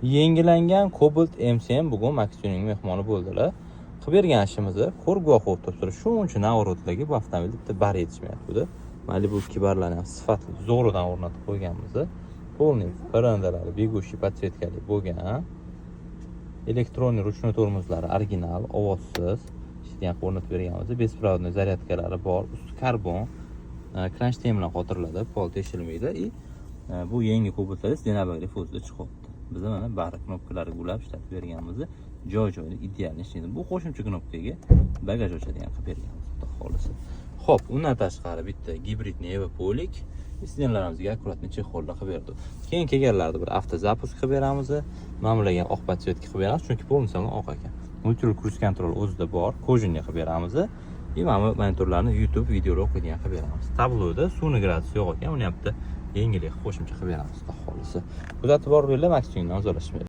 Yangilangan Cobalt MCM bugun Maxtuning mehmoni bo'ldilar. Qilib bergan ishimizni ko'r guvoh bo'lib turibdi. Shuncha navrotlarga bu avtomobil bitta bar yetishmayapti. Malibu kibarlarni ham sifatli zo'ridan o'rnatib qo'yganmiz. Polniy parrandalari begushi podsetkali bo'lgan. Elektronniy ruchnoy tormozlari original, ovozsiz ishlaydigan o'rnatib berganmiz. Besprovodniy zaryadkalari bor, usti karbon. Kranshtayn bilan qotiriladi, pol teshilmaydi. Bu yangi Cobaltlar Denabagli fozda chiqyapti. Biz mana bari knopkalari ulab ishlatib berganmiz. Joy-joyida ideal ishlaydi. Bu qo'shimcha knopkaga bagaj ochadigan qilib berganmiz, xudo xolisa. Xo'p, undan tashqari bitta gibrid Neva Polik istedlarimizga akkuratni chexollar qilib berdi. Keyin kelganlarda bir avtozapus qilib beramiz. Ma'mulagan oq podsetka qilib beramiz, chunki polniy oq ekan. Multi cruise control o'zida bor, kojinni qilib beramiz. Mana monitorlarni YouTube videolar o'qiydigan qilib beramiz. Tabloda suvni gradus yo'q ekan, uni ham bitta yangilik qo'shimcha qilib beramiz, xudo xolisa. Kuzatib borib Maxtuning nozorlashmaydi.